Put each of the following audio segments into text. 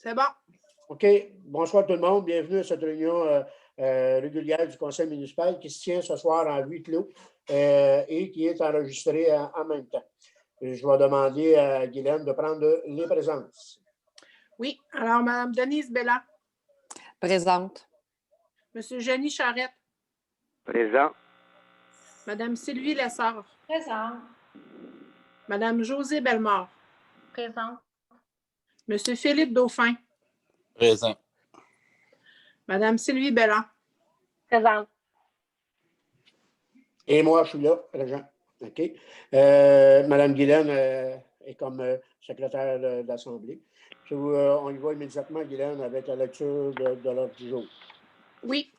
C'est bon. OK. Bonsoir tout le monde. Bienvenue à cette réunion régulière du Conseil municipal qui se tient ce soir en huis clos et qui est enregistrée en même temps. Je vais demander à Guylaine de prendre les présences. Oui. Alors, Mme Denise Belland. Présente. M. Jenny Charette. Présent. Mme Sylvie Lessard. Présent. Mme Josée Bellemare. Présent. M. Philippe Dauphin. Présent. Mme Sylvie Belland. Présente. Et moi, je suis là, présent. OK. Mme Guylaine est comme secrétaire de l'Assemblée. On y va immédiatement, Guylaine, avec la lecture de l'ordre du jour. Oui.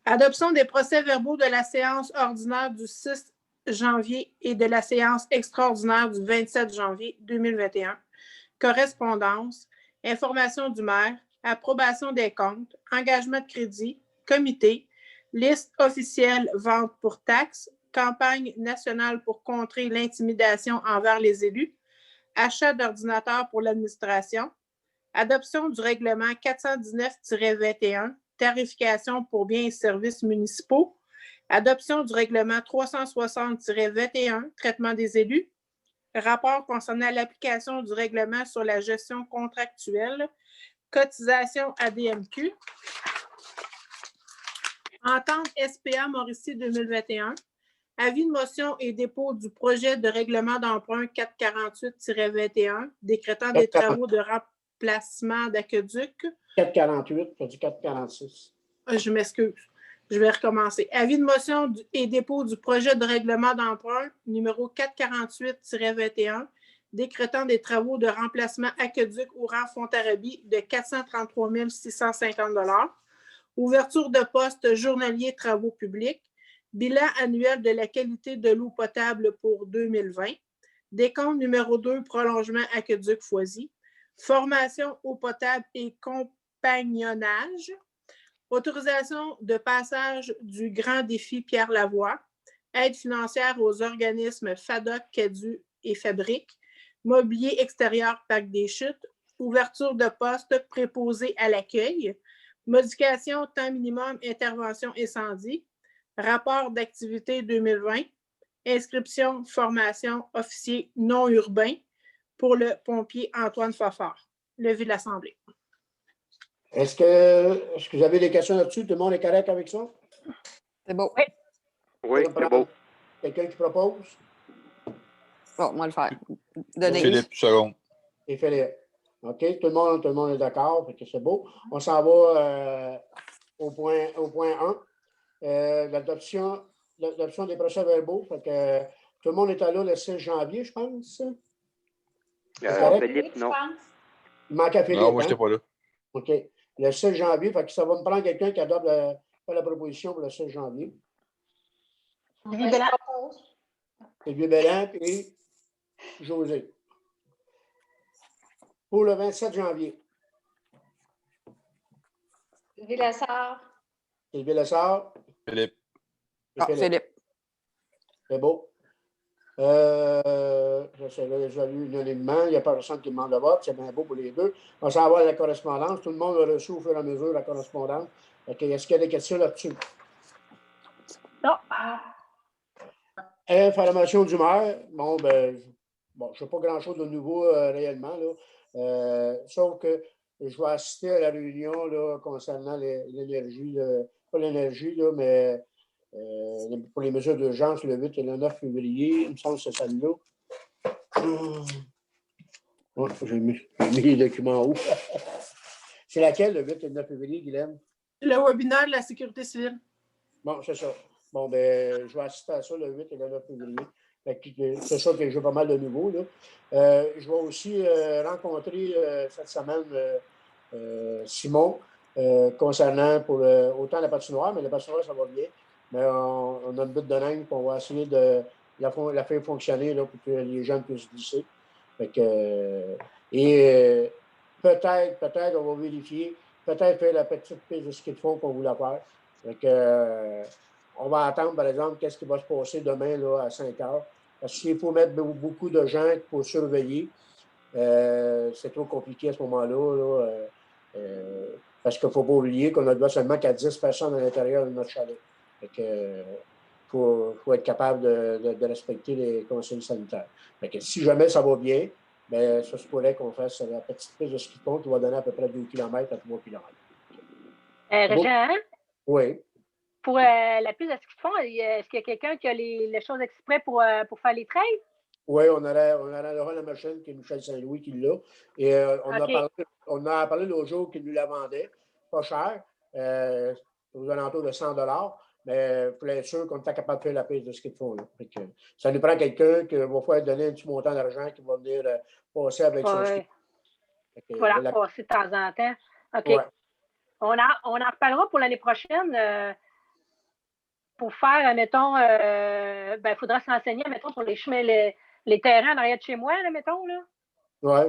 Adoption des procès-verbaux de la séance ordinaire du 6 janvier et de la séance extraordinaire du 27 janvier 2021. Correspondance, information du maire, approbation des comptes, engagement de crédit, comité, liste officielle vente pour taxes, campagne nationale pour contrer l'intimidation envers les élus, achat d'ordinateurs pour l'administration, adoption du règlement 419-21, tarification pour biens et services municipaux, adoption du règlement 360-21, traitement des élus, rapport concernant l'application du règlement sur la gestion contractuelle, cotisation ADMQ, entente SPA Mauricie 2021, avis de motion et dépôt du projet de règlement d'emprunt 448-21, décrétant des travaux de remplacement d'aqueduc. 448, tu as dit 446. Je m'excuse. Je vais recommencer. Avis de motion et dépôt du projet de règlement d'emprunt numéro 448-21, décrétant des travaux de remplacement aqueduc Ouran-Fontarabie de 433 650 $. Ouverture de poste journalier travaux publics. Bilan annuel de la qualité de l'eau potable pour 2020. Décompte numéro 2, prolongement aqueduc Foisy. Formation eau potable et compagnonnage. Autorisation de passage du Grand Défi Pierre Lavoie. Aide financière aux organismes FADOC, CADU et Fabrique. Mobilier extérieur Parc des Chutes. Ouverture de poste préposé à l'accueil. Modification temps minimum intervention incendie. Rapport d'activité 2020. Inscription, formation, officier non urbain pour le pompier Antoine Fafard. Levé de l'Assemblée. Est-ce que vous avez des questions là-dessus? Tout le monde est correct avec ça? C'est beau. Oui. Oui, c'est beau. Quelqu'un qui propose? Bon, moi le faire. Denise. Philippe, second. Et Philippe. OK, tout le monde est d'accord, c'est beau. On s'en va au point 1. L'adoption des procès-verbaux. Tout le monde est là le 6 janvier, je pense. Philippe, non. Il manque à Philippe. Non, moi, je n'étais pas là. OK. Le 16 janvier, ça va me prendre quelqu'un qui adopte la proposition pour le 16 janvier. Sylvie Belland et José. Pour le 27 janvier. Sylvie Lessard. Sylvie Lessard. Philippe. Philippe. C'est beau. Je serai résolu unanimement. Il n'y a pas personne qui demande le vote. C'est bien beau pour les deux. On s'en va à la correspondance. Tout le monde a reçu au fur et à mesure la correspondance. Est-ce qu'il y a des questions là-dessus? Non. Information du maire. Bon, je ne sais pas grand-chose de nouveau réellement. Là. Sauf que je vais assister à la réunion là, concernant l'énergie. Pas l'énergie, là, mais pour les mesures d'urgence le 8 et le 9 février. Il me semble que c'est celle-là. J'ai mis les documents où? C'est laquelle, le 8 et le 9 février, Guylaine? Le webinaire de la sécurité civile. Bon, c'est ça. Bon, je vais assister à ça le 8 et le 9 février. C'est ça que j'ai pas mal de nouveau. Là. Je vais aussi rencontrer cette semaine Simon concernant pour autant la patinoire, mais la patinoire, ça va bien. Mais on a une butte de neige qu'on va essayer de la faire fonctionner là, pour que les gens puissent glisser. Peut-être, on va vérifier, peut-être faire la petite piste de ski de fond qu'on voulait faire. On va attendre, par exemple, qu'est-ce qui va se passer demain là, à 5 heures. Parce qu'il faut mettre beaucoup de gens pour surveiller. c'est trop compliqué à ce moment-là. Là, parce qu'il ne faut pas oublier qu'on ne doit seulement qu'à 10 personnes à l'intérieur de notre chalet. Il faut être capable de respecter les conseils sanitaires. Fait que si jamais ça va bien, bien, ça se pourrait qu'on fasse la petite piste de ski de fond qui va donner à peu près 2 km à 3 km. Régent, Oui. pour la piste de ski de fond, est-ce qu'il y a quelqu'un qui a les choses exprès pour faire les trails? Oui, on aurait Laurent Lamachine, qui est Michel Saint-Louis, qui l'a. Et on a parlé l'autre jour qu'il nous la vendait, pas cher, aux alentours de 100 $. Mais il faut être sûr qu'on était capable de faire la piste de ski de fond. Là. Ça nous prend quelqu'un qui va falloir donner un petit montant d'argent qui va venir passer avec son ski. Il faut la passer de temps en temps. OK. Ouais. On en reparlera pour l'année prochaine. Pour faire, mettons, il faudra se renseigner, mettons, pour les chemins, les terrains en arrière de chez moi, là, mettons, là. Oui,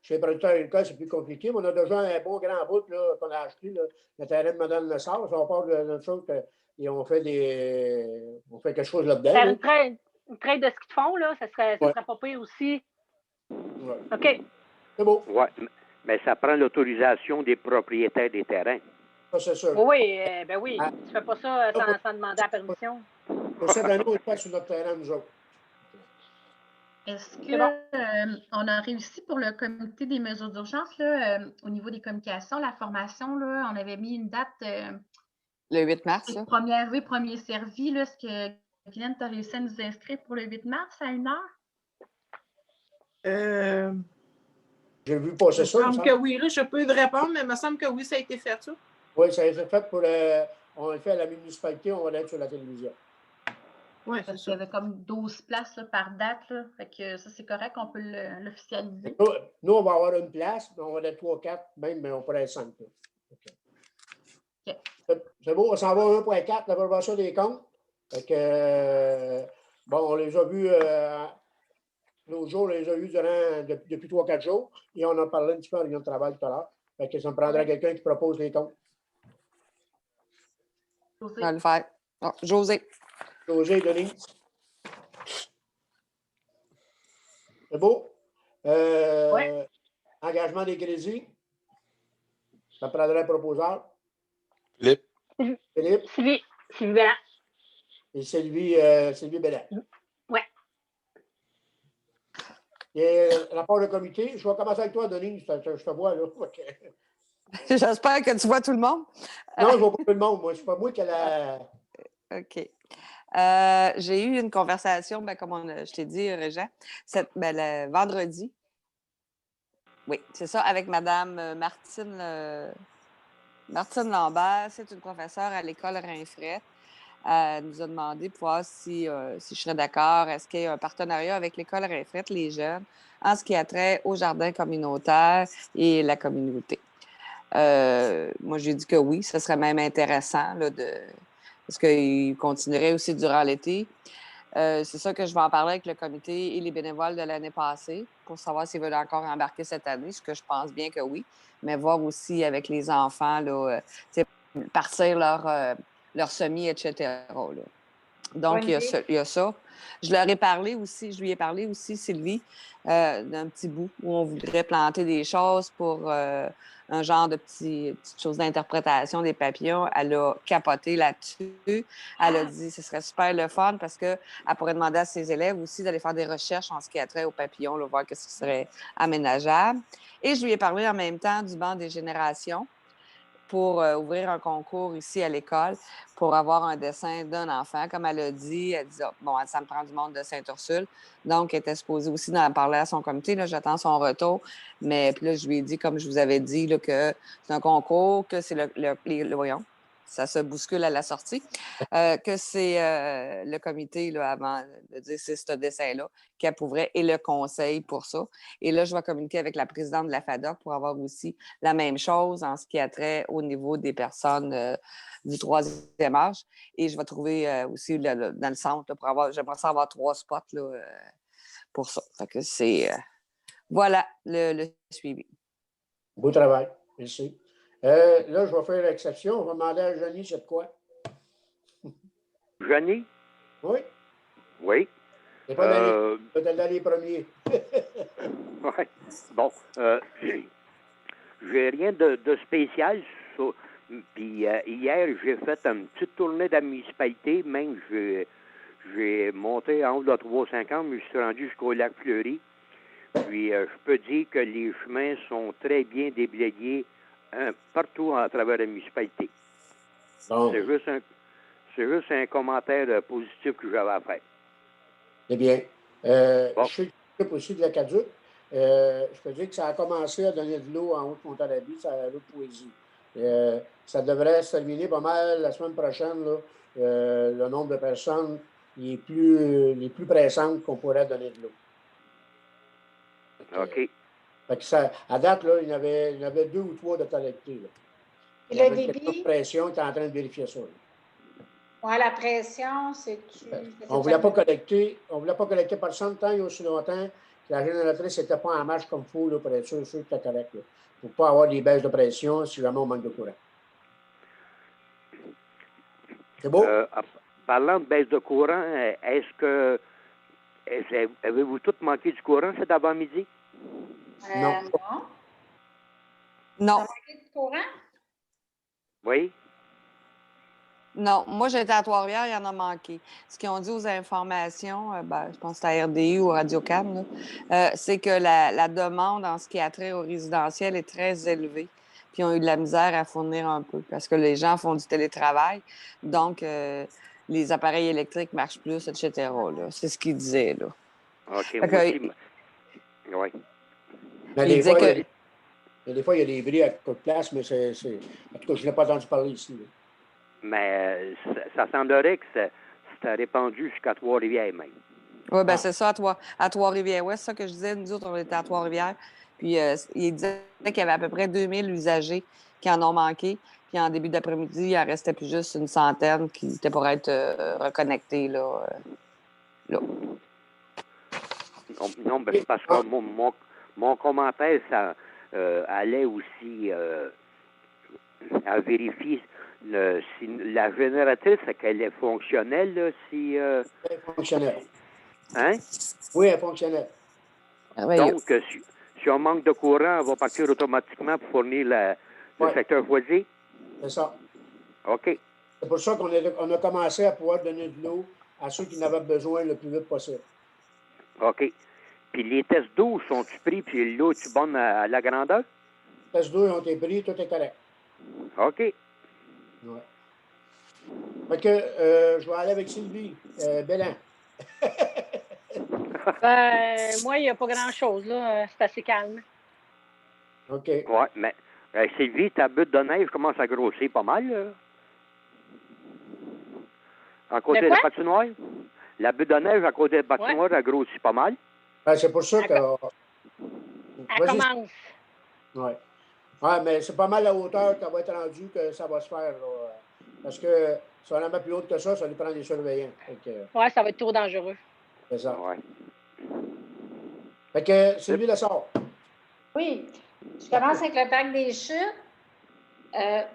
chez les producteurs agricoles, c'est plus compliqué, mais on a déjà un bon grand bout qu'on a acheté, là, le terrain de Mme Lessard. Ça va pas de notre chose et on fait quelque chose là-dedans. Faire une traite de ski de fond, là, ça serait pas pire aussi. Ouais. OK. C'est beau. Oui, mais ça prend l'autorisation des propriétaires des terrains. Ça, c'est sûr. Oui, ben oui. Tu ne fais pas ça sans demander la permission. Pour cette année, on le fait sur notre terrain, nous autres. Est-ce qu'on a réussi pour le comité des mesures d'urgence, là, au niveau des communications, la formation, là, on avait mis une date. Le 8 mars, là. Premier arrivé, premier servi. Là, est-ce que Guylaine, tu as réussi à nous inscrire pour le 8 mars à 1 heure? J'ai vu passer ça. Il me semble que oui, là, je peux te répondre, mais il me semble que oui, ça a été fait, ça. Oui, ça a été fait pour on le fait à la municipalité, on va l'être sur la télévision. Oui, c'est Parce ça. qu'il y avait comme 12 places là, par date. Là. Fait que ça, c'est correct, on peut l'officialiser. Nous, on va avoir une place, mais on va être 3-4, même, mais on pourrait être 5. Okay. C'est beau, on s'en va à 1.4, l'approbation des comptes. Fait que, on les a vus l'autre jour, on les a vus depuis 3-4 jours, et on en parlait un petit peu en réunion de travail tout à l'heure. Fait que ça me prendrait quelqu'un qui propose les comptes. On va le faire. Oh, José. José et Denis. C'est beau. Engagement des crédits. Ça prendrait un proposeur. Philippe. Sylvie Belland. Et Sylvie Belland. Oui. Et rapport de comité, je vais commencer avec toi, Denis. Je te vois, là. J'espère que tu vois tout le monde. Non, je vois pas tout le monde. Moi, c'est pas moi qui ai la. OK. J'ai eu une conversation, comme je t'ai dit, Régent, le vendredi. Oui, c'est ça, avec Mme Martine Lambert. C'est une professeure à l'école Rinfret. Elle nous a demandé pour voir si je serais d'accord. Est-ce qu'il y a un partenariat avec l'école Rinfret, les jeunes, en ce qui a trait au jardin communautaire et la communauté? Moi, j'ai dit que oui, ce serait même intéressant là, parce qu'il continuerait aussi durant l'été. C'est ça que je vais en parler avec le comité et les bénévoles de l'année passée pour savoir s'ils veulent encore embarquer cette année, ce que je pense bien que oui, mais voir aussi avec les enfants, là, partir leur semis, etc. Là. Donc, il y a ça. Je lui ai parlé aussi, Sylvie, d'un petit bout où on voudrait planter des choses pour un genre de petite chose d'interprétation des papillons. Elle a capoté là-dessus. Elle a dit que ce serait super le fun parce qu'elle pourrait demander à ses élèves aussi d'aller faire des recherches en ce qui a trait aux papillons, là, voir ce qui serait aménageable. Et je lui ai parlé en même temps du banc des générations pour ouvrir un concours ici à l'école pour avoir un dessin d'un enfant. Comme elle dit, ça me prend du monde de Sainte-Ursule. Donc, elle était supposée aussi d'en parler à son comité. Là, j'attends son retour. Mais puis là, je lui ai dit, comme je vous avais dit, là, que c'est un concours, que c'est voyons, ça se bouscule à la sortie, que c'est le comité, là, avant de dire c'est ce dessin-là, qui approuverait et le conseil pour ça. Et là, je vais communiquer avec la présidente de la FADOC pour avoir aussi la même chose en ce qui a trait au niveau des personnes du 3e âge. Et je vais trouver aussi dans le centre, là, j'aimerais ça avoir 3 spots là, pour ça. Fait que c'est, voilà le suivi. Beau travail. Merci. Là, je vais faire l'exception. On va demander à Johnny, c'est de quoi? Johnny? Oui. Oui. C'est pas dans les premiers. Ouais. Bon, j'ai rien de spécial. Puis hier, j'ai fait une petite tournée de la municipalité. Même, j'ai monté en haut de 350, mais je suis rendu jusqu'au lac Fleury. Puis, je peux dire que les chemins sont très bien déblayés partout à travers la municipalité. Bon. C'est juste un commentaire positif que j'avais à faire. C'est bien. Bon. Je suis aussi de l'Aqueduc. Je peux dire que ça a commencé à donner de l'eau en Haute-Montarabie, ça a l'eau de Poésie. Ça devrait se terminer pas mal la semaine prochaine, là, le nombre de personnes les plus pressantes qu'on pourrait donner de l'eau. OK. Fait que ça, à date, là, il y en avait 2 ou 3 de collectés. Là. Il y Le avait une débit? de pression, tu es en train de vérifier ça. Oui, la pression, c'est-tu. On ne voulait pas collecter par 100 temps et aussi longtemps que la génératrice n'était pas en marche comme il faut là, pour être sûr que c'était correct. Pour ne pas avoir des baisses de pression si jamais on manque de courant. C'est beau? Parlant de baisse de courant, avez-vous tous manqué du courant cet avant-midi? Non. Non. T'as manqué du courant? Oui. Non, moi j'étais à Trois-Rivières, il y en a manqué. Ce qu'ils ont dit aux informations, je pense que c'était à RDI ou Radio-Can, c'est que la demande en ce qui a trait au résidentiel est très élevée. Puis ils ont eu de la misère à fournir un peu parce que les gens font du télétravail. Donc, les appareils électriques marchent plus, etc. là. C'est ce qu'ils disaient. Là. OK, moi aussi. Oui. Mais des fois, il y a des bris à toute place, mais en tout cas, je n'ai pas entendu parler ici. Là. Mais ça semblerait que c'était répandu jusqu'à Trois-Rivières même. Oui, bien c'est ça, à Trois-Rivières. Oui, c'est ça que je disais. Nous autres, on était à Trois-Rivières. Puis, il disait qu'il y avait à peu près 2000 usagers qui en ont manqué. Puis, en début d'après-midi, il en restait plus juste une centaine qui étaient pour être reconnectés. Là. Non, ben, c'est parce que mon commentaire, ça allait aussi à vérifier si la génératrice, qu'elle est fonctionnelle, là, si... Elle est fonctionnelle. Hein? Oui, elle est fonctionnelle. Donc, si on manque de courant, elle va partir automatiquement pour fournir le secteur foyer? C'est ça. OK. C'est pour ça qu'on a commencé à pouvoir donner de l'eau à ceux qui en avaient besoin le plus vite possible. OK. Puis les tests d'eau, sont-tu pris, puis l'eau, tu bonne à la grandeur? Les tests d'eau ont été pris, tout est correct. OK. Ouais. Fait que je vais aller avec Sylvie Bélan. Moi, il n'y a pas grand-chose, là. C'est assez calme. OK. Oui, mais Sylvie, ta butte de neige commence à grossir pas mal, là. À côté de la patinoire? La butte de neige à côté de la patinoire, elle grossit pas mal. Ben, c'est pour ça que... Elle commence. Oui. Ouais, mais c'est pas mal la hauteur qu'elle va être rendue que ça va se faire. Là. Parce que si on la met plus haute que ça lui prend des surveillants. Oui, ça va être trop dangereux. C'est ça. Ouais. Fait que Sylvie Lessard. Oui. Je commence avec le parc des Chutes.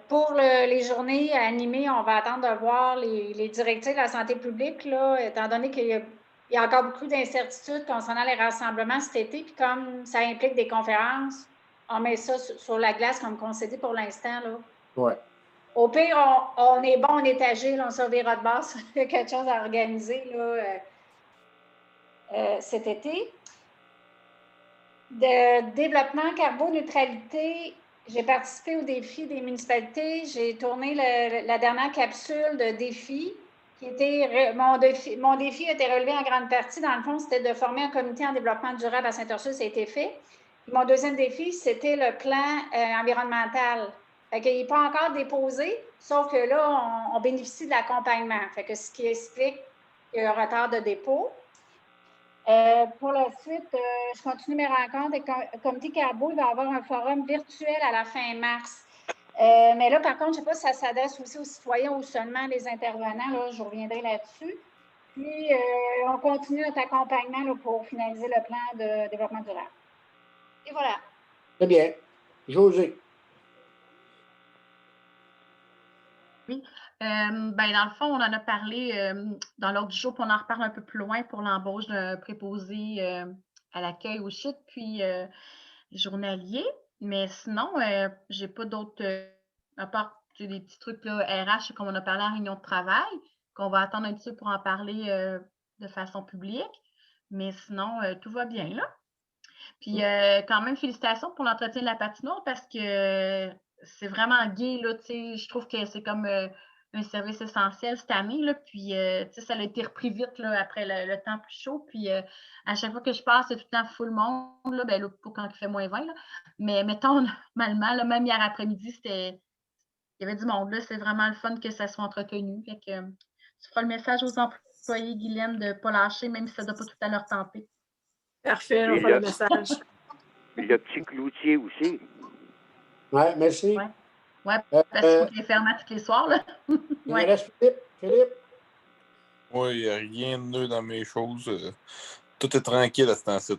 Pour les journées animées, on va attendre de voir les directives de la santé publique, là, étant donné qu'il y a encore beaucoup d'incertitudes concernant les rassemblements cet été, puis comme ça implique des conférences, on met ça sur la glace comme concédé pour l'instant. Oui. Au pire, on est bon, on est agile, on surveillera de base, il y a quelque chose à organiser là, cet été. De développement carboneutralité, j'ai participé au défi des municipalités. J'ai tourné la dernière capsule de défi qui était mon défi a été relevé en grande partie. Dans le fond, c'était de former un comité en développement durable à Saint-Ursule. Ça a été fait. Puis mon deuxième défi, c'était le plan environnemental. Fait qu'il n'est pas encore déposé, sauf que là, on bénéficie de l'accompagnement. Fait que ce qui explique qu'il y a un retard de dépôt. Pour la suite, je continue mes rencontres avec le comité Carbo. Il va y avoir un forum virtuel à la fin mars. Mais là, par contre, je ne sais pas si ça s'adresse aussi aux citoyens ou seulement les intervenants. Là, je reviendrai là-dessus. Puis, on continue notre accompagnement là, pour finaliser le plan de développement durable. Et voilà. Très bien. José. Oui. Dans le fond, on en a parlé dans l'ordre du jour, puis on en reparle un peu plus loin pour l'embauche d'un préposé à l'accueil au chute, puis journalier. Mais sinon, j'ai pas d'autres, à part des petits trucs là, RH, comme on a parlé en réunion de travail, qu'on va attendre un petit peu pour en parler de façon publique. Mais sinon, tout va bien, là. Puis quand même, félicitations pour l'entretien de la patinoire parce que c'est vraiment gai, là, tu sais. Je trouve que c'est comme un service essentiel cette année, là. Puis, tu sais, ça a été repris vite, là, après le temps plus chaud. Puis, à chaque fois que je passe, c'est tout le temps full monde, là. Ben, là, pas quand il fait moins 20, là. Mais mettons, normalement, là, même hier après-midi, il y avait du monde, là. C'est vraiment le fun que ça soit entretenu. Fait que tu feras le message aux employés, Guylaine, de ne pas lâcher, même si ça ne doit pas tout à l'heure tenter. Parfait, on va faire le message. Le petit cloutier aussi. Oui, merci. Oui, ouais, parce qu'il faut qu'il est fermé tous les soirs. Là. Il reste Philippe. Philippe? Oui, il n'y a rien de neuf dans mes choses. Tout est tranquille à ce temps-ci.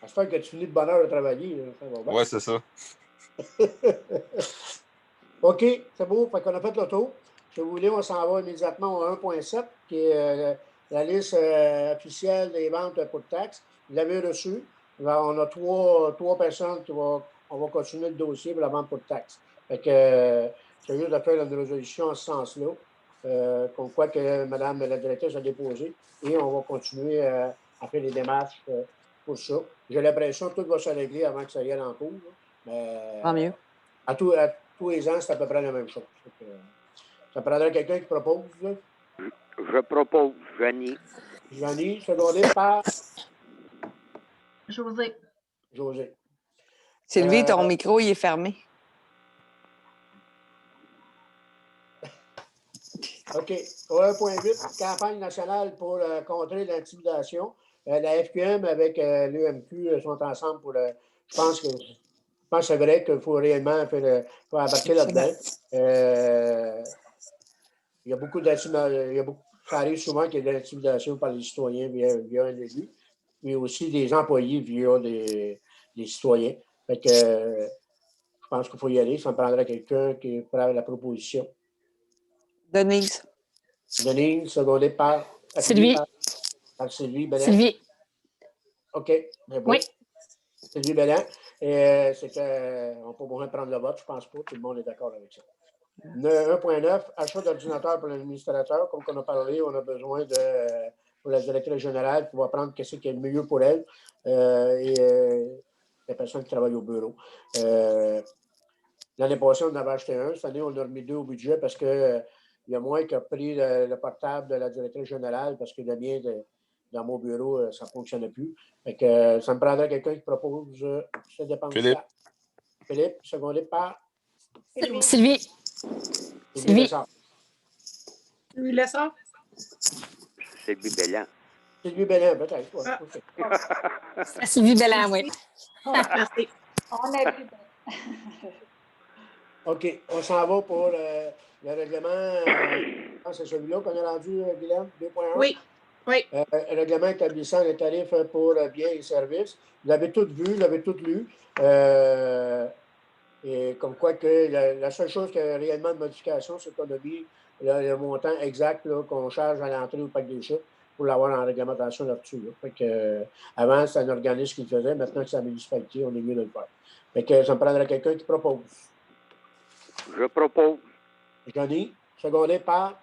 J'espère que tu finis de bonne heure de travailler. Oui, c'est ça. OK, c'est beau. Fait qu'on a fait le tour. Si vous voulez, on s'en va immédiatement au 1.7, qui est la liste officielle des ventes pour taxes. Vous l'avez reçu. Là, on a trois personnes on va continuer le dossier pour la vente pour taxes. Fait que c'est juste de faire une résolution en ce sens-là, qu'on croit que Mme la directrice a déposé, et on va continuer à faire les démarches pour ça. J'ai l'impression que tout va se régler avant que ça y aille en cours. Mais, Tant mieux. À tous les ans, c'est à peu près la même chose. Ça prendrait quelqu'un qui propose. Là. Je propose, Johnny. Johnny, secondé par José. Sylvie, ton micro, il est fermé. OK. Au 1.8, campagne nationale pour contrer l'intimidation. La FQM avec l'UMQ sont ensemble pour le. Je pense que c'est vrai qu'il faut réellement faut embarquer là-dedans. Il y a beaucoup d'intimidation. Ça arrive souvent qu'il y ait de l'intimidation par les citoyens via un élu, mais aussi des employés via des citoyens. Fait que je pense qu'il faut y aller. Ça me prendrait quelqu'un qui prend la proposition. Denise. Denise, secondée par Sylvie. Par Sylvie Bellin. Sylvie. OK. Bon. Oui. Sylvie Bellin. Et c'est qu'on peut moins prendre le vote, je ne pense pas. Tout le monde est d'accord avec ça. 1.9, achat d'ordinateur pour l'administrateur. Comme on a parlé, on a besoin pour la directrice générale pour apprendre ce qui est le mieux pour elle et les personnes qui travaillent au bureau. L'année passée, on en avait acheté un. Cette année, on a remis 2 au budget parce qu'il y a moins qui a pris le portable de la directrice générale parce que le mien, dans mon bureau, ça ne fonctionnait plus. Fait que, ça me prendrait quelqu'un qui propose ce dépense. Philippe, secondé par Sylvie. Sylvie Lessard. Sylvie Lessard? Sylvie Bellin. Sylvie Bellin, peut-être. Ouais. Sylvie Bellin, oui. Merci. On a vu. OK. On s'en va pour le règlement. C'est celui-là qu'on a rendu, Guylaine, 2.1. Oui. Règlement établissant les tarifs pour biens et services. Vous l'avez tout vu, vous l'avez tout lu. Et comme quoi que la seule chose qui a réellement de modification, c'est qu'on a mis le montant exact qu'on charge à l'entrée au parc des chutes pour l'avoir en réglementation là-dessus. Là. Fait que, avant, c'était un organisme qui le faisait. Maintenant que c'est la municipalité, on est mieux de le faire. Fait que ça me prendrait quelqu'un qui propose. Je propose. Johnny, secondé par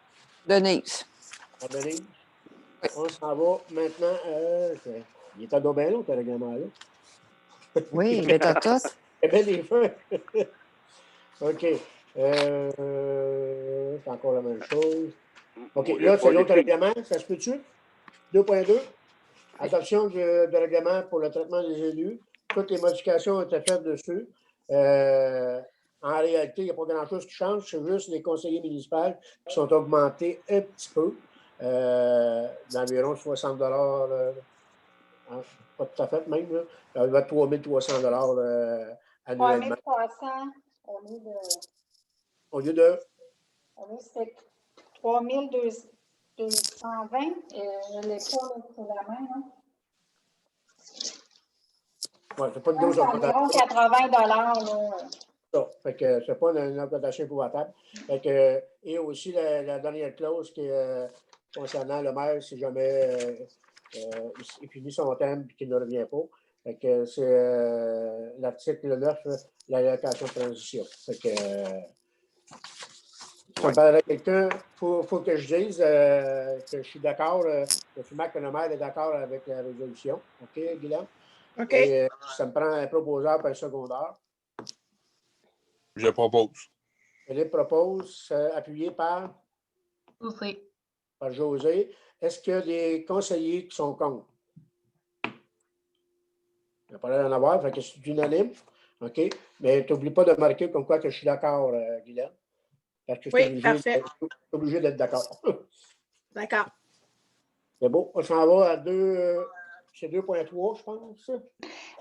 Denise. Denise. On s'en va maintenant. Il est à Dobin, l'autre règlement-là. Oui, il est à tout. Il y a bien des feux. OK. C'est encore la même chose. OK. Là, c'est l'autre règlement. Ça se peut-tu? 2.2. Adoption de règlement pour le traitement des élus. Toutes les modifications ont été faites dessus. En réalité, il n'y a pas grand-chose qui change. C'est juste les conseillers municipaux qui sont augmentés un petit peu. D'environ 60 $. Pas tout à fait même. Là. Il va être 3 300 $ annuellement. 3 300 Au lieu de. C'est 3 220. Je ne l'ai pas sous la main. Hein. Oui, c'est pas une grosse augmentation. Environ 80 $. Ça. Fait que c'est pas une augmentation épouvantable. Fait que, et aussi la dernière clause qui est concernant le maire, si jamais il finit son terme et qu'il ne revient pas. Fait que c'est l'article 9, l'allocation de transition. Fait que, ça me parle à quelqu'un, il faut que je dise que je suis d'accord, que FUMAC le maire est d'accord avec la résolution. OK, Guylaine? OK. Et ça me prend un proposeur pour un secondaire. Je propose. Philippe propose, appuyé par José. Est-ce qu'il y a des conseillers qui sont contre? Il n'y a pas l'air d'en avoir, fait que c'est unanime. OK? Mais tu n'oublies pas de marquer comme quoi que je suis d'accord, Guylaine. Parce que je Oui, parfait. suis obligé d'être d'accord. D'accord. C'est beau. On s'en va à 2. C'est 2.3, je pense.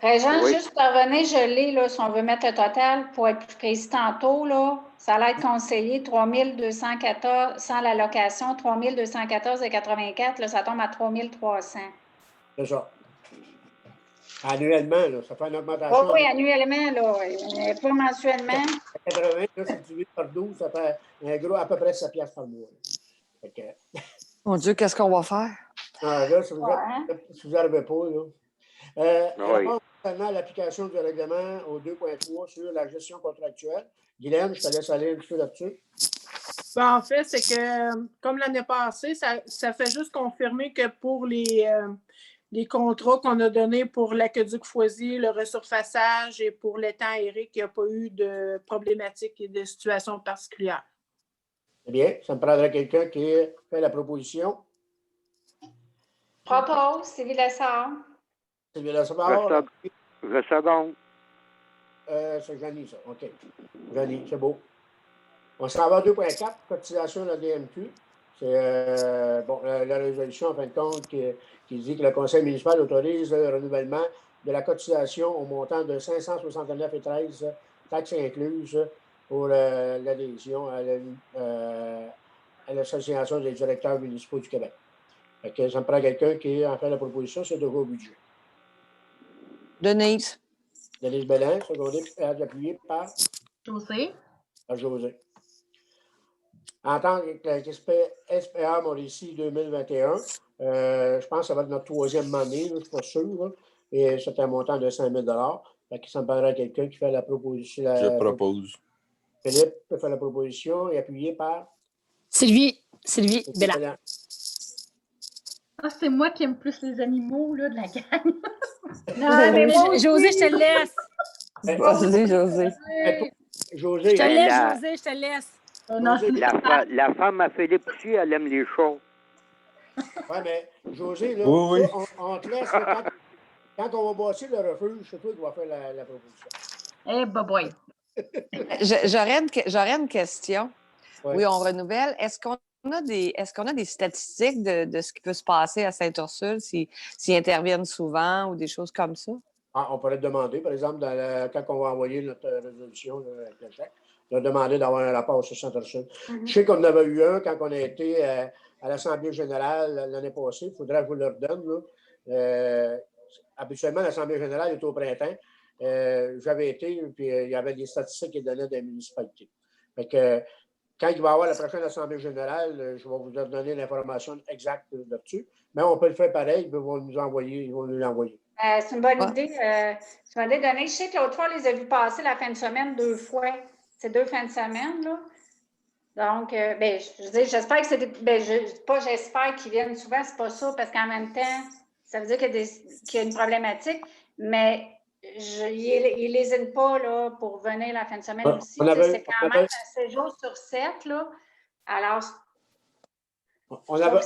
Régent, Oui. juste pour revenir, je l'ai, là, si on veut mettre le total, pour être plus précis tantôt, là, ça a l'air conseillé 3 214, sans l'allocation, 3 214,84, là, ça tombe à 3 300. C'est ça. Annuellement, là, ça fait une augmentation. Oui, annuellement, là, mais pas mensuellement. 80, là, si tu divises par 12, ça fait un gros à peu près 7 piastres par mois. Fait que, Mon Dieu, qu'est-ce qu'on va faire? là, si vous n'arrivez pas, là. Oui. Rapport concernant l'application du règlement au 2.3 sur la gestion contractuelle. Guylaine, je te laisse aller un petit peu là-dessus. Ben, en fait, c'est que, comme l'année passée, ça fait juste confirmer que pour les contrats qu'on a donnés pour l'aqueduc Foisy, le resurfaçage et pour l'étang aéré, il n'y a pas eu de problématiques et de situations particulières. Eh bien, ça me prendrait quelqu'un qui fait la proposition. Propose, Sylvie Lessard. Sylvie Lessard. Je seconde. C'est Janie, ça. OK. Janie, c'est beau. On s'en va à 2.4, cotisation de la DMQ. C'est bon, la résolution, en fin de compte, qui dit que le conseil municipal autorise le renouvellement de la cotisation au montant de 569,13 taxes incluses pour l'adhésion à l'Association des directeurs municipaux du Québec. Fait que ça me prend quelqu'un qui en fait la proposition, c'est de vos budgets. Denise. Denise Bellin, secondée, appuyée par José. José. En tant que SPA Mauricie 2021, je pense que ça va être notre 3e année, je ne suis pas sûr. Là, et c'est un montant de 5 000 fait que ça me paraît quelqu'un qui fait la proposition. Je propose. Philippe fait la proposition et appuyé par Sylvie Bélan. Bélan. Ah, c'est moi qui aime plus les animaux là, de la gang. Non, mais José, je te laisse. Vas-y, José. José. Je te laisse, José, je te laisse. Non, La femme à Philippe aussi, elle aime les chats. Oui, mais José, là, Oui. on te laisse. Là, quand on va bâtir le refuge, c'est toi qui vas faire la proposition. Eh, boy. J'aurais une question. Ouais. Oui, on renouvelle. Est-ce qu'on a des statistiques de ce qui peut se passer à Sainte-Ursule, s'ils interviennent souvent ou des choses comme ça? Ah, on pourrait te demander, par exemple, quand on va envoyer notre résolution avec le chèque, de demander d'avoir un rapport sur Sainte-Ursule. Je sais qu'on en avait eu un quand on a été à l'Assemblée générale l'année passée. Il faudrait que je vous le redonne. Là. Habituellement, l'Assemblée générale est au printemps. J'avais été, puis il y avait des statistiques qui donnaient des municipalités. Fait que, quand il va y avoir la prochaine Assemblée générale, je vais vous donner l'information exacte là-dessus. Mais on peut le faire pareil, ils vont nous l'envoyer. C'est une bonne idée. Tu m'as donné. Je sais que l'autre fois, on les a vus passer la fin de semaine 2 fois. C'est 2 fins de semaine, là. Donc, j'espère que c'est pas j'espère qu'ils viennent souvent, c'est pas ça, parce qu'en même temps, ça veut dire qu'il y a une problématique, mais ils n'hésitent pas là, pour venir la fin de semaine aussi. C'est quand même 7 jours sur 7, là. Alors, on avait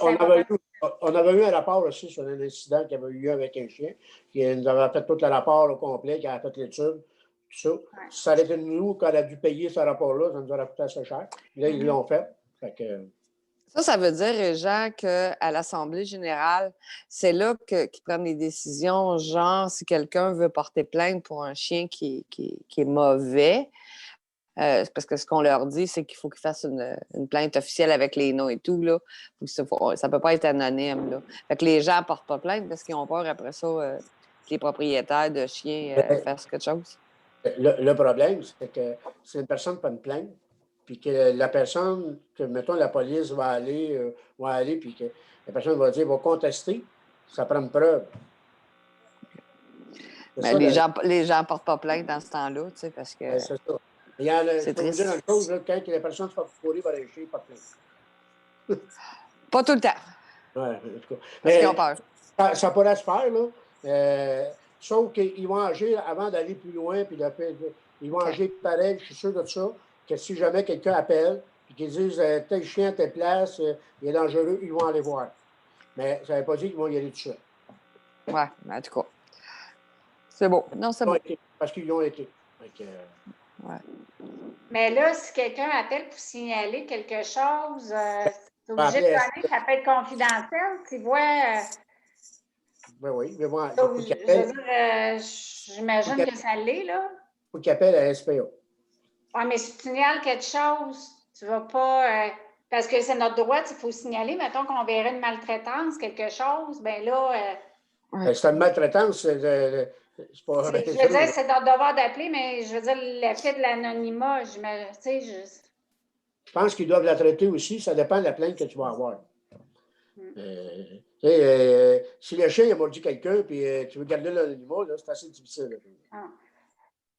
eu un rapport aussi sur un incident qui avait eu lieu avec un chien, qui nous avait fait tout le rapport au complet, qui avait fait l'étude, tout ça. Ouais. Si ça allait être nous qu'on a dû payer ce rapport-là, ça nous aurait coûté assez cher. Et là, ils l'ont fait. Ça veut dire, Régent, qu'à l'Assemblée générale, c'est là qu'ils prennent les décisions, genre si quelqu'un veut porter plainte pour un chien qui est mauvais. Parce que ce qu'on leur dit, c'est qu'il faut qu'ils fassent une plainte officielle avec les noms et tout. Là. Ça ne peut pas être anonyme. Là. Fait que les gens ne portent pas plainte parce qu'ils ont peur après ça que les propriétaires de chiens fassent quelque chose. Le problème, c'est que si une personne fait une plainte, puis que la personne, que mettons la police va aller, puis que la personne va dire, va contester, Ça prend une preuve. Ben, les gens ne portent pas plainte dans ce temps-là, tu sais, parce que c'est ça. Il y en a, c'est je peux vous triste. dire une chose, là, quand les personnes se font fourrer par les chiens, pas de plainte. Pas tout le temps, Ouais, en tout cas. parce qu'ils ont peur. Ça pourrait se faire, là. Sauf qu'ils vont agir avant d'aller plus loin, puis ils vont agir pareil, je suis sûr de ça, que si jamais quelqu'un appelle, puis qu'ils disent tel chien à telle place, il est dangereux, ils vont aller voir. Mais ça ne veut pas dire qu'ils vont y aller tout seul. Oui, en tout cas. C'est beau. Non, c'est beau. Parce qu'ils l'ont été. Ouais. Mais là, si quelqu'un appelle pour signaler quelque chose, c'est obligé de donner, ça peut être confidentiel. Tu vois. Oui, mais moi, j'imagine que ça l'est, là. Il faut qu'il appelle à SPA. Oui, mais si tu signales quelque chose, tu ne vas pas. Parce que c'est notre droit, il faut signaler. Mettons qu'on verrait une maltraitance, quelque chose, bien là. C'est une maltraitance, c'est pas. Je veux dire, c'est notre devoir d'appeler, mais je veux dire, l'effet de l'anonymat, je pense qu'ils doivent la traiter aussi, ça dépend de la plainte que tu vas avoir. Si le chien a mordu quelqu'un et tu veux garder l'anonymat, c'est assez difficile.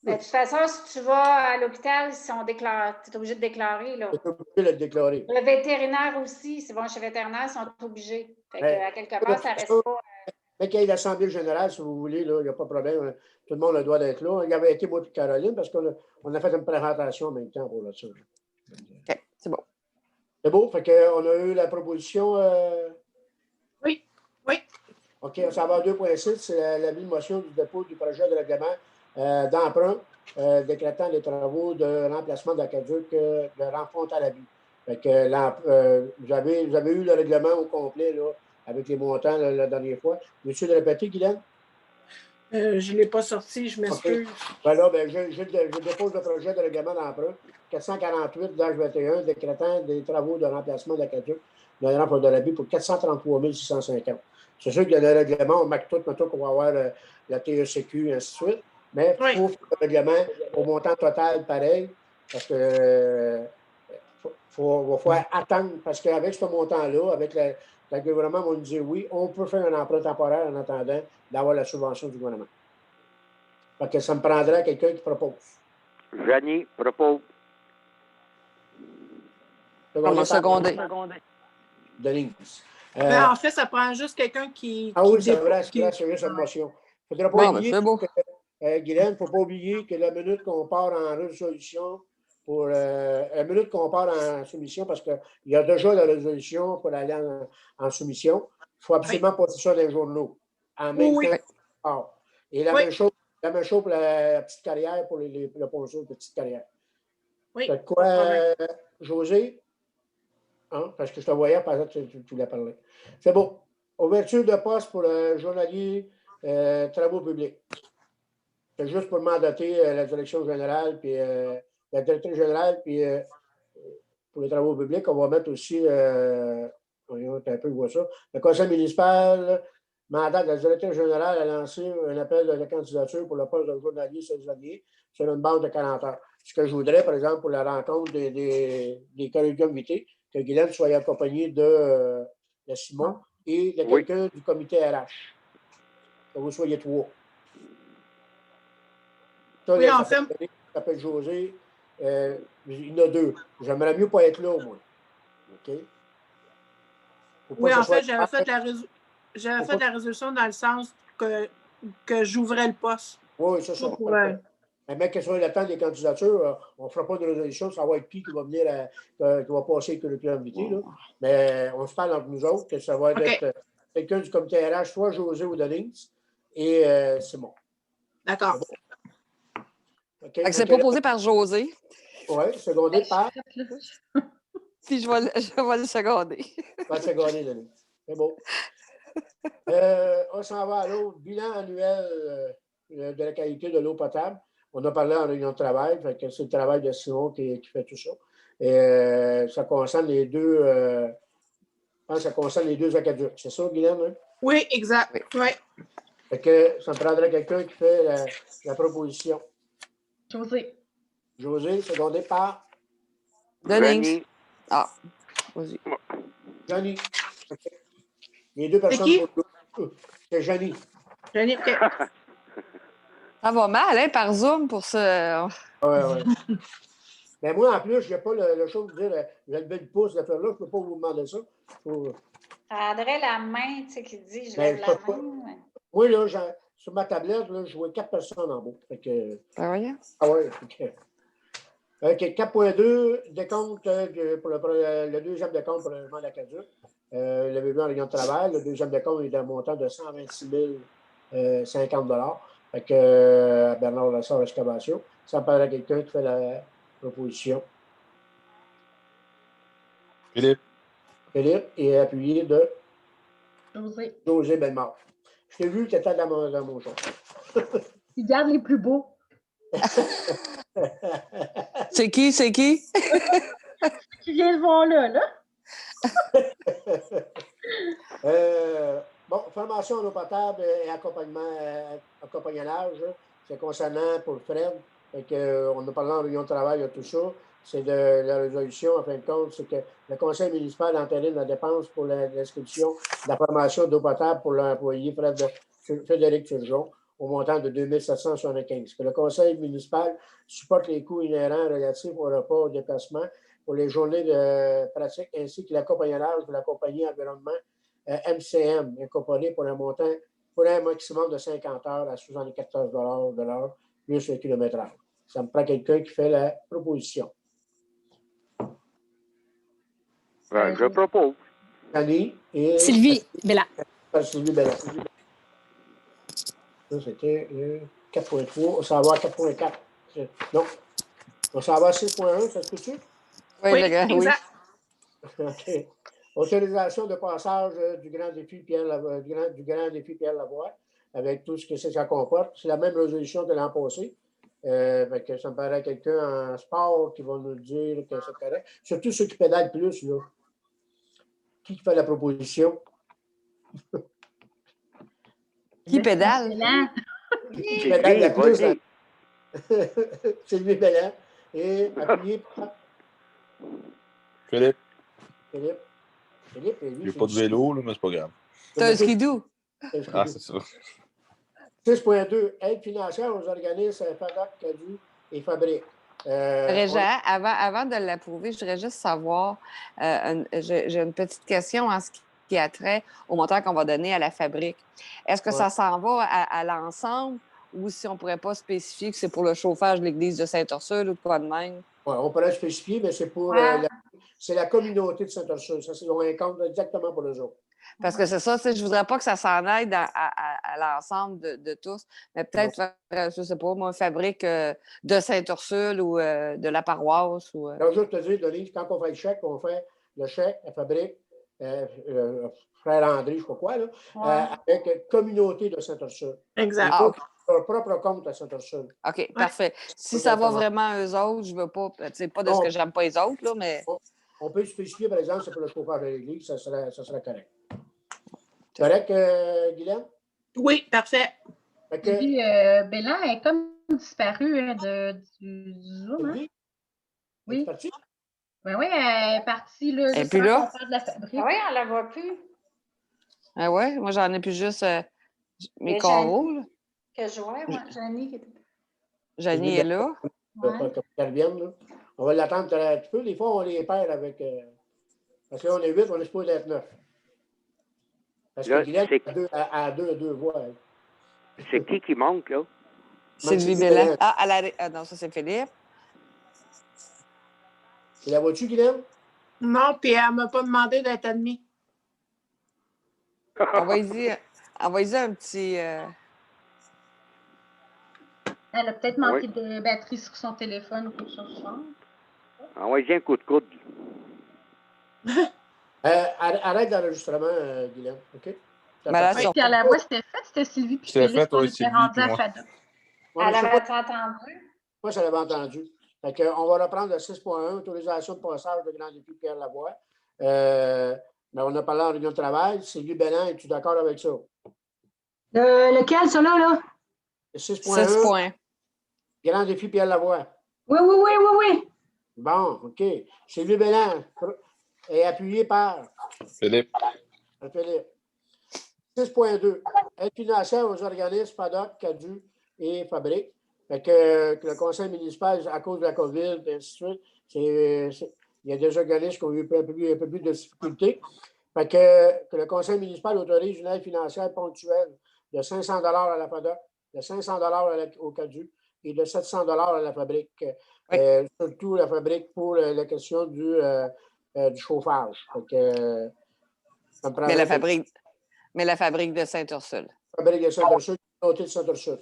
Mais de toute façon, si tu vas à l'hôpital, tu es obligé de déclarer. Tu es obligé de le déclarer. Le vétérinaire aussi, c'est bon, chez le vétérinaire, ils sont obligés. Fait que, à quelque part, ça reste pas. Mais qu'il y ait l'Assemblée générale, si vous voulez, il n'y a pas de problème. Tout le monde a le droit d'être là. Il y avait été moi et Caroline parce qu'on a fait une présentation en même temps pour là-dessus. OK, c'est beau. C'est beau. Fait qu'on a eu la proposition. Oui. OK, on s'en va à 2.6. C'est la motion du dépôt du projet de règlement d'emprunt décrétant les travaux de remplacement d'aqueduc de Renfont-à-la-Vie. Fait que vous avez eu le règlement au complet là, avec les montants la dernière fois. Veux-tu le répéter, Guylaine? Je ne l'ai pas sorti, je m'excuse. Okay. Voilà, je dépose le projet de règlement d'emprunt 448-21 décrétant des travaux de remplacement d'aqueduc de Renfont-à-la-Vie pour 433 650. C'est sûr que le règlement, on marque tout, maintenant qu'on va avoir la TECQ et ainsi de suite. Mais il faut faire le règlement au montant total pareil, parce que va falloir attendre, parce qu'avec ce montant-là, avec le gouvernement va nous dire oui, on peut faire un emprunt temporaire en attendant d'avoir la subvention du gouvernement. Fait que ça me prendrait quelqu'un qui propose. Jeannie propose. Secondé. Denise. En fait, ça prend juste quelqu'un qui. Oui, c'est vrai, c'est juste une motion. Il ne faudra pas oublier, Guylaine, il ne faut pas oublier que la minute qu'on part en résolution, la minute qu'on part en soumission, parce qu'il y a déjà la résolution pour aller en soumission, il faut absolument passer ça dans les journaux. En même temps. Et la même chose pour la petite carrière, pour le ponceau de petite carrière. Oui. C'est quoi, José? Parce que je te voyais, par exemple, tu voulais parler. C'est bon. Ouverture de poste pour le journalier travaux publics. C'est juste pour mandater la direction générale, puis la directrice générale, puis pour les travaux publics, on va mettre aussi, voyons un peu, je vois ça, le conseil municipal mandate la directrice générale à lancer un appel de candidature pour le poste de journalier saisonnier sur une base de 40 heures. Ce que je voudrais, par exemple, pour la rencontre des collégiums vitae, que Guylaine soit accompagnée de Simon et de quelqu'un du comité RH. Que vous soyez trois. Oui, en fait. Il s'appelle José. Il y en a deux. J'aimerais mieux pas être là, au moins. OK? Oui, en fait, j'avais fait la résolution dans le sens que j'ouvrais le poste. Oui, c'est ça. Mais que ce soit le temps des candidatures, on ne fera pas de résolution, ça va être qui va venir, qui va passer avec le plus invité. Là. Mais on se parle entre nous autres que ça va être quelqu'un du comité RH, soit José ou Denise, et Simon. D'accord. C'est proposé par José. Oui, secondé par. Puis je vais le seconder. Je vais le seconder, Denise. C'est bon. On s'en va à l'autre. Bilan annuel de la qualité de l'eau potable. On a parlé en réunion de travail, c'est le travail de Simon qui fait tout ça. Et ça concerne les deux. Je pense que ça concerne les deux aqueducs. C'est ça, Guylaine? Hein? Oui, exact. Oui. Fait que ça me prendrait quelqu'un qui fait la proposition. José, secondé par. Denise. Vas-y. Johnny. Okay. Les deux personnes pour l'eau. C'est Janie. Janie, OK. Ça va mal, hein, par Zoom pour ce. Oui. Mais moi, en plus, je n'ai pas le chose de dire, j'ai levé le pouce de faire là, je ne peux pas vous demander ça. Ça André la main, tu sais, qui dit je Ben, lève je la peux pas. main. Moi, là, sur ma tablette, là, je vois 4 personnes en bas. Fait que, Ben voyons. ah ouais. OK, 4.2, décompte pour le deuxième décompte pour le logement de la CADUC. Le bébé en réunion de travail, le deuxième décompte est d'un montant de 126 050 Fait que Bernard Lassard Excavation. Ça me paraît à quelqu'un qui fait la proposition. Philippe. Philippe est appuyé de José. Bellemare. Je t'ai vu que tu étais dans mon champ. Il garde les plus beaux. C'est qui? Qui vient de voir là? Bon, formation en eau potable et accompagnage, c'est concernant pour Fred. On a parlé en réunion de travail de tout ça. C'est de la résolution, en fin de compte, c'est que le conseil municipal entérine la dépense pour l'inscription de la formation d'eau potable pour l'employé Frédéric Turgeon au montant de 2 775. Que le conseil municipal supporte les coûts inhérents relatifs au repas, au déplacement, pour les journées de pratique, ainsi que l'accompagnage de la compagnie environnement MCM, incorporé pour un maximum de 50 heures à 74 de l'heure, plus le kilométrage. Ça me prend quelqu'un qui fait la proposition. Je propose. Annie et Sylvie Bella. Sylvie Bella. Ça, c'était le 4.3. On s'en va à 4.4. Non. On s'en va à 6.1, ça se peut-tu? Oui, le gars, oui. Exact. OK. Autorisation de passage du grand défi Pierre Lavoie, avec tout ce que ça comporte. C'est la même résolution que l'an passé. Que ça me paraît quelqu'un en sport qui va nous dire que c'est correct. Surtout ceux qui pédalent plus, là. Qui fait la proposition? Qui pédale? Qui pédale la plus? Sylvie Belland. Et appuyé par Philippe. Philippe. Philippe, lui, J'ai pas de vélo, là, mais c'est pas grave. T'as un skidoo? Ah, c'est ça. 6.2, aide financière aux organismes FADOC, CADU et Fabrique. Régent, avant de l'approuver, je voudrais juste savoir, j'ai une petite question en ce qui a trait au montant qu'on va donner à la fabrique. Est-ce que ça s'en va à l'ensemble ou si on ne pourrait pas spécifier que c'est pour le chauffage de l'église de Sainte-Ursule ou de quoi de même? Ouais, on pourrait spécifier, mais c'est pour c'est la communauté de Sainte-Ursule. Ça, c'est un compte exactement pour eux autres. Parce que c'est ça, je ne voudrais pas que ça s'en aide à l'ensemble de tous, mais peut-être, je ne sais pas, moi, une fabrique de Sainte-Ursule ou de la paroisse. Ou, Alors, je veux te dire, Denise, quand on fait le chèque, on fait le chèque à fabrique, frère André, je ne sais pas quoi, là, avec communauté de Sainte-Ursule. Exact. Leur propre compte à Sainte-Ursule. OK, parfait. Si ça va vraiment à eux autres, je ne veux pas, pas de ce que j'aime pas les autres, là, mais... On peut spécifier, par exemple, c'est pour le chauffage de l'église, ça serait correct. Correct, Guylaine? Oui, parfait. Puis, Bélan est comme disparue du Zoom. Hein? Oui. Parti? Oui, elle est partie. Là, et puis là? De la fabrique. Oui, on ne la voit plus. Ah ouais, moi, j'en ai plus juste mes coraux. Là. Que je vois, moi, Janie. Janie est là. On va l'attendre un petit peu. Des fois, on les perd avec... parce qu'on est 8, on est supposé être 9. Parce que Guylaine a deux voix. C'est qui manque, là? Sylvie Belland. Non, ça, c'est Philippe. Tu la vois-tu, Guylaine? Non, puis elle ne m'a pas demandé d'être admis. Envoyez-y un petit... Elle a peut-être manqué de batterie sur son téléphone ou quelque chose de ça. Envoyez un coup de coude. Arrête l'enregistrement, Guylaine. OK? Puis à la voix, c'était fait, c'était Sylvie. Puis Philippe, on était rendu à FADOC. Elle avait entendu? Moi, je l'avais entendu. On va reprendre le 6.1, autorisation de passage de grand défi Pierre Lavoie. Mais on a parlé en réunion de travail. Sylvie Belland, es-tu d'accord avec ça? Lequel, ça là? 6.1. Grand défi Pierre Lavoie. Oui. Bon, OK. Sylvie Belland est appuyé par Philippe. 6.2. Aide financière aux organismes FADOC, CADU et Fabrique. Fait que le conseil municipal, à cause de la COVID, et ainsi de suite, il y a des organismes qui ont eu un peu plus de difficultés. Fait que le conseil municipal autorise une aide financière ponctuelle de 500 $ à la FADOC, de 500 $ au CADU et de 700 $ à la Fabrique. Surtout la Fabrique pour la question du chauffage. Fait que, mais la fabrique de Sainte-Ursule. La fabrique de Sainte-Ursule, communauté de Sainte-Ursule.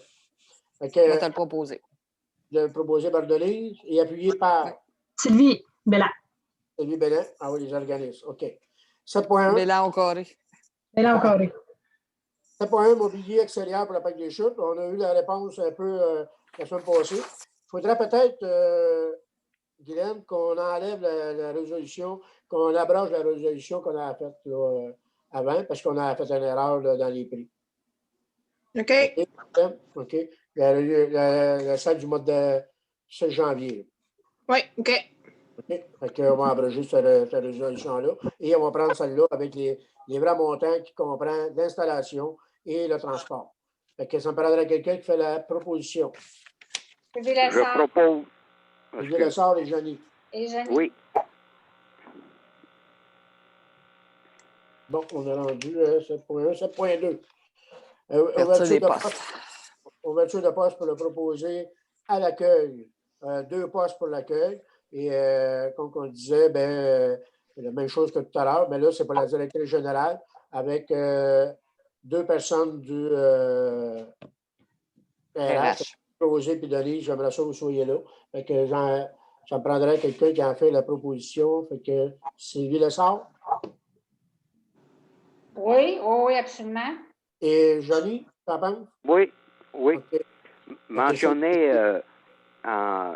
On va te le proposer. De le proposer Bardelise et appuyé par Sylvie Bellin. Sylvie Bellin. Ah oui, les organismes. OK. 7.1. Bellin encore. Bellin encore. 7.1, mobilier extérieur pour la Pâque des Chutes. On a eu la réponse un peu la semaine passée. Il faudrait peut-être, Guylaine, qu'on enlève la résolution, qu'on abroge la résolution qu'on a faite là, avant, parce qu'on a fait une erreur là, dans les prix. OK. OK. La salle du mois de 16 janvier. Oui, OK. OK. Fait qu'on va abroger cette résolution-là. Et on va prendre celle-là avec les vrais montants qui comprennent l'installation et le transport. Fait que ça me prendrait quelqu'un qui fait la proposition. Je propose. Sylvie Lessard et Johnny. Et Johnny. Oui. Bon, on est rendu 7.1, 7.2. Ouverture de poste pour le proposer à l'accueil. 2 postes pour l'accueil. Et comme on disait, la même chose que tout à l'heure, mais là, c'est pour la directrice générale avec 2 personnes du RH. Rosé et Denis, j'aimerais ça que vous soyez là. Fait que ça me prendrait quelqu'un qui en fait la proposition. Fait que Sylvie Lessard. Oui, absolument. Et Johnny, t'en penses? Oui, oui. Okay. Mentionné en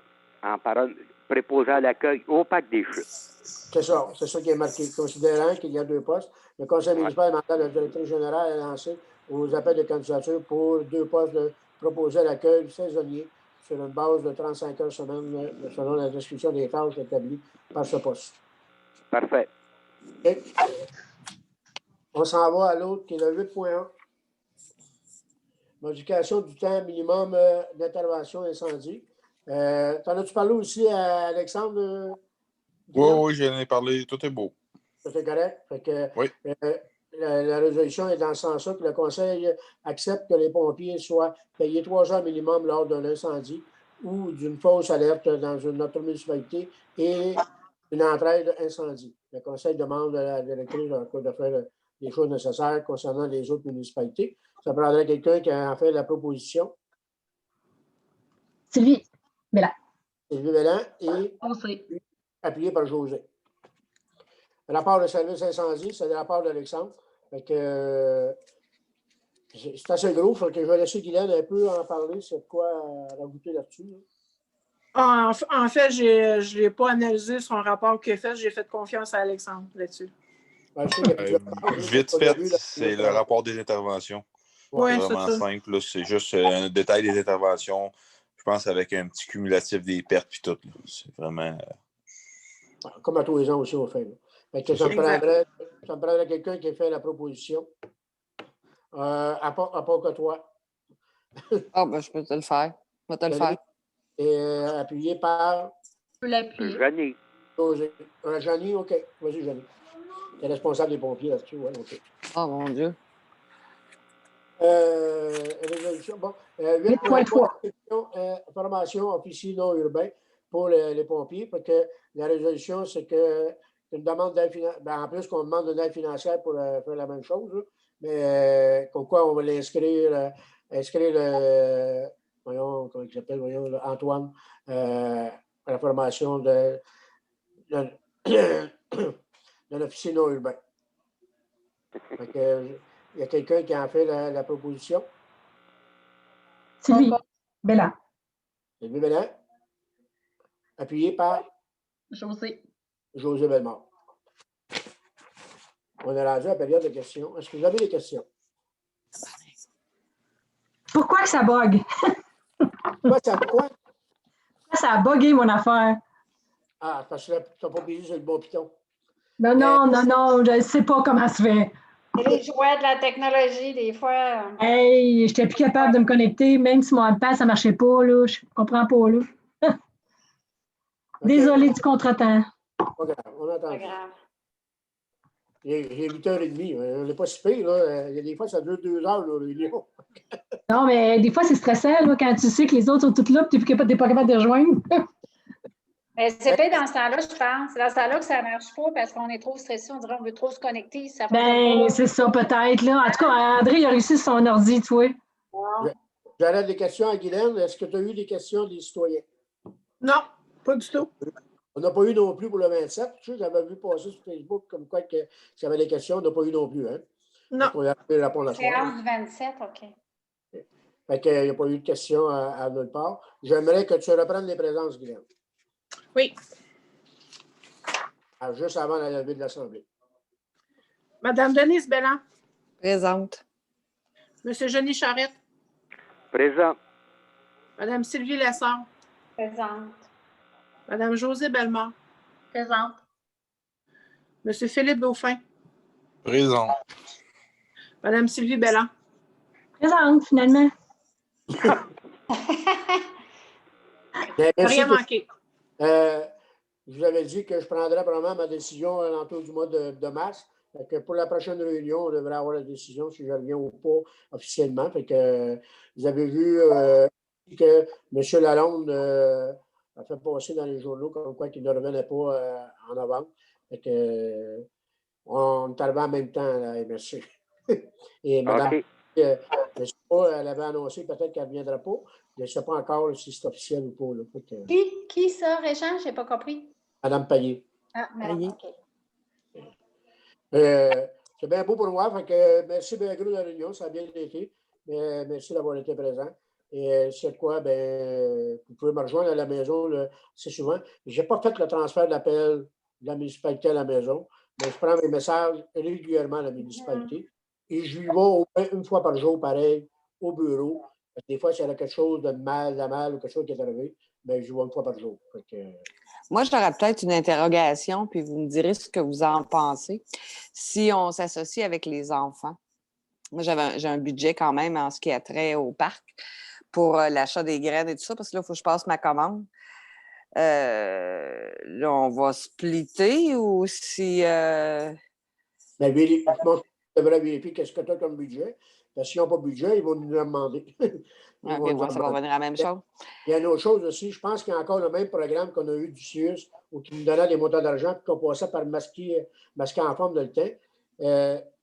parole, préposé à l'accueil au Parc des Chutes. C'est ça qui est marqué. Considérant qu'il y a 2 postes, le conseil municipal demande à la directrice générale à lancer aux appels de candidature pour 2 postes proposés à l'accueil saisonnier sur une base de 35 heures semaine selon la description des tâches établies par ce poste. Parfait. Okay. On s'en va à l'autre qui est le 8.1. Modification du temps minimum d'intervention incendie. T'en as-tu parlé aussi à Alexandre? Oui, j'en ai parlé. Tout est beau. Tout est correct. Fait que, oui. La résolution est dans ce sens-là que le Conseil accepte que les pompiers soient payés 3 heures minimum lors d'un incendie ou d'une fausse alerte dans une autre municipalité et une entraide incendie. Le Conseil demande à la directrice de faire les choses nécessaires concernant les autres municipalités. Ça prendrait quelqu'un qui a fait la proposition. Sylvie Bellin. Sylvie Bellin et appuyé par José. Le rapport de service incendie, c'est le rapport d'Alexandre. C'est assez gros, fait que je vais laisser Guylaine un peu en parler, c'est quoi rajouter là-dessus. En fait, je n'ai pas analysé son rapport qu'il a fait, j'ai fait confiance à Alexandre là-dessus. Vite fait, c'est le rapport des interventions. Oui, c'est vraiment simple. Là. C'est juste un détail des interventions. Je pense avec un petit cumulatif des pertes puis tout. Là. C'est vraiment. Comme à tous les ans aussi, on fait. Fait que ça me prendrait quelqu'un qui a fait la proposition. À part que toi. Je peux te le faire. Je vais te le faire. Et appuyé par. Je peux l'appuyer. Johnny. Johnny, OK. Vas-y, Johnny. Tu es responsable des pompiers là-dessus. Ouais, OK. Oh mon Dieu. Résolution. Bon. 8.3. Formation officier non urbain pour les pompiers. Parce que la résolution, c'est que une demande d'aide financière. En plus, qu'on demande une aide financière pour faire la même chose. Là. Mais comme quoi, on va l'inscrire. Voyons, comment il s'appelle, Antoine, à la formation de l'officier non urbain. Il y a quelqu'un qui a fait la proposition. Sylvie Bellin. Sylvie Bellin. Appuyé par José Bellemare. On est rendu à la période de questions. Est-ce que vous avez des questions? Pourquoi que ça bug? Pourquoi? Ça a bugué mon affaire. Ah, parce que tu n'as pas payé sur le bon piton. Non, je ne sais pas comment ça se fait. C'est les joies de la technologie, des fois. Hey, j'étais plus capable de me connecter, même si mon iPad, ça marchait pas, là. Je comprends pas, là. Désolée du contretemps. Pas grave, on Pas attend. grave. J'ai 8h30. On n'est pas si pire, là. Il y a des fois, ça dure 2 heures, là, réunion. Non, mais des fois, c'est stressant, là, quand tu sais que les autres sont toutes là, puis tu n'es pas capable de rejoindre. Mais c'est pas dans ce temps-là, je pense. C'est dans ce temps-là que ça ne marche pas parce qu'on est trop stressé. On dirait qu'on veut trop se connecter. Ça Ben, c'est ça, peut-être, là. En tout cas, André, il a réussi son ordi, tu vois. J'arrête des questions à Guylaine. Est-ce que tu as eu des questions des citoyens? Non, pas du tout. On n'a pas eu non plus pour le 27. Tu sais, j'avais vu passer sur Facebook comme quoi que s'il y avait des questions, on n'a pas eu non plus. Hein? Non. On a pu répondre la soirée. Séance du 27, OK. Fait qu'il n'y a pas eu de questions à nulle part. J'aimerais que tu reprennes les présences, Guylaine. Oui. Juste avant la levée de l'Assemblée. Madame Denise Belland. Présente. Monsieur Jenny Charette. Présent. Madame Sylvie Lessard. Présente. Madame Josée Bellemare. Présente. Monsieur Philippe Dauphin. Présent. Madame Sylvie Belland. Présente, finalement. Rien manqué. Je vous avais dit que je prendrais probablement ma décision à l'entour du mois de mars. Fait que pour la prochaine réunion, on devrait avoir la décision si je reviens ou pas officiellement. Fait que, vous avez vu que M. Lalonde a fait passer dans les journaux comme quoi qu'il ne revenait pas en novembre. Fait que, on est arrivé en même temps à la MRC. Et Mme, je ne sais pas, elle avait annoncé peut-être qu'elle ne reviendra pas. Je ne sais pas encore si c'est officiel ou pas. Là. Fait que, Qui ça, Régent? Je n'ai pas compris. Mme Payet. Ah, madame, OK. C'est bien beau pour moi. Fait que, merci bien gros de la réunion. Ça a bien été. Merci d'avoir été présent. Et c'est quoi? Ben, vous pouvez me rejoindre à la maison assez souvent. Je n'ai pas fait le transfert d'appel de la municipalité à la maison, mais je prends mes messages régulièrement à la municipalité. Et je lui vais au moins une fois par jour, pareil, au bureau. Des fois, s'il y a quelque chose de mal ou quelque chose qui est arrivé, ben, je lui vais une fois par jour. Fait que, Moi, j'aurais peut-être une interrogation, puis vous me direz ce que vous en pensez. Si on s'associe avec les enfants, moi, j'ai un budget quand même en ce qui a trait au parc pour l'achat des graines et tout ça, parce que là, il faut que je passe ma commande. Là, on va splitter ou si... Ben, je devrais vérifier qu'est-ce que tu as comme budget. Parce qu'ils n'ont pas de budget, ils vont nous demander. ça va revenir à la même chose. Il y a une autre chose aussi, je pense qu'il y a encore le même programme qu'on a eu du CIUS, où qui nous donnait des montants d'argent, puis qu'on passait par masquer en forme de le temps.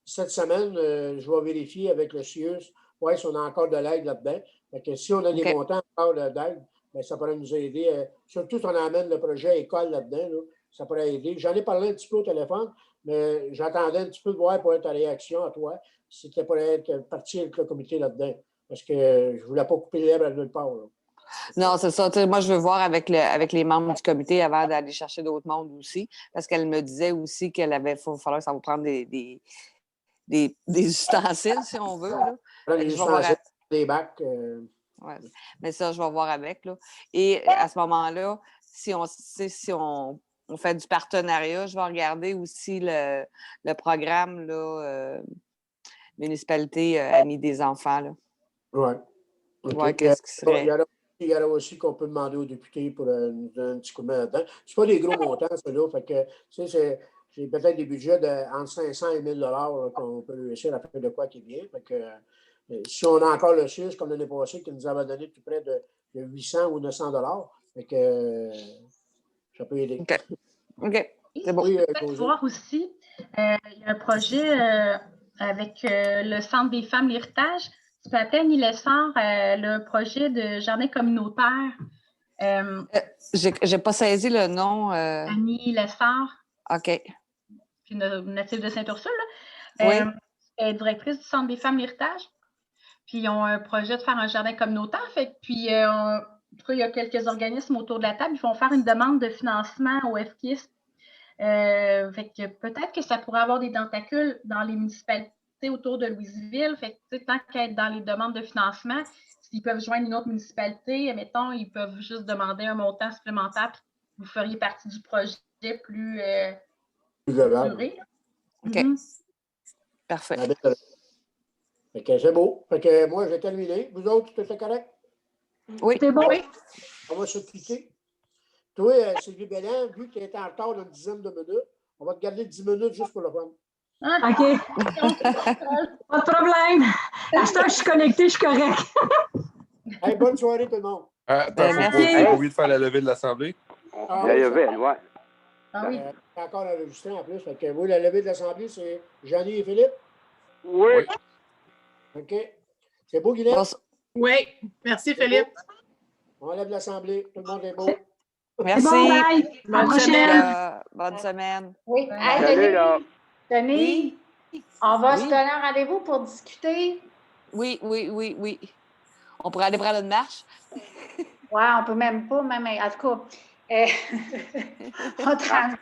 Cette semaine, je vais vérifier avec le CIUS, si on a encore de l'aide là-dedans. Fait que si on a des montants encore d'aide, ben, ça pourrait nous aider. Surtout si on amène le projet école là-dedans, là, ça pourrait aider. J'en ai parlé un petit peu au téléphone, mais j'attendais un petit peu de voir pour être ta réaction à toi, si tu pourrais être parti avec le comité là-dedans. Parce que je ne voulais pas couper les lèvres à nulle part. Là. Non, c'est ça. Moi, je veux voir avec les membres du comité avant d'aller chercher d'autres mondes aussi. Parce qu'elle me disait aussi qu'il falloir que ça va prendre des ustensiles, si on veut. Là. Des ustensiles, des bacs. Ouais. Mais ça, je vais voir avec. Là. Et à ce moment-là, si on fait du partenariat, je vais regarder aussi le programme là, municipalité Amis des enfants. Oui. Okay. Qu'est-ce qui serait? Il y aura aussi qu'on peut demander aux députés pour nous donner un petit coup de main là-dedans. Ce pas des gros montants, ceux-là. Fait que, c'est peut-être des budgets entre 500 et 1000 $ qu'on peut réussir à faire de quoi qui est bien. Fait que, si on a encore le CIUS, comme l'année passée, qui nous avait donné tout près de 800 ou 900 $, fait que, ça peut aider. OK. C'est bon. Oui, peut-être voir aussi, il y a un projet avec le Centre des femmes L'Héritage. Tu peux appeler Annie Lessard, le projet de jardin communautaire. J'ai pas saisi le nom. Annie Lessard. OK. Puis native de Saint-Ursule. Oui. Elle est directrice du Centre des femmes L'Héritage. Puis ils ont un projet de faire un jardin communautaire. Puis en tout cas, il y a quelques organismes autour de la table. Ils vont faire une demande de financement au FKIS. Fait que peut-être que ça pourrait avoir des tentacules dans les municipalités autour de Louisville. Fait que tant qu'à être dans les demandes de financement, s'ils peuvent joindre une autre municipalité, mettons, ils peuvent juste demander un montant supplémentaire, puis vous feriez partie du projet plus duré. OK. Parfait. Fait que c'est beau. Fait que moi, j'ai terminé. Vous autres, tout est correct? Oui. C'est bon? Oui. On va se quitter. Toi, Sylvie Belland, vu que tu étais en retard d'une dizaine de minutes, on va te garder 10 minutes juste pour le fun. OK. Pas de problème. À ce temps, je suis connectée, je suis correct. Hey, bonne soirée, tout le monde. Attends, merci. faut pas oublier de faire la levée de l'Assemblée. Ah, La oui, levée, ça- ouais. Ah oui. c'est encore enregistré en plus. Fait que vous, la levée de l'Assemblée, c'est Jeannie et Philippe. Oui. Oui. OK. C'est beau, Guylaine? Oui. Merci, Philippe. On lève l'Assemblée. Tout le monde est beau. C'est Merci. bon, bye. À la Bonne prochaine. semaine. Bonne semaine. Oui. Ouais. Hey, Salut, là. Denis, on va Oui. se donner un rendez-vous pour discuter. Oui. On pourrait aller prendre une marche. Ouais, on peut même pas, même en tout cas, on transgresse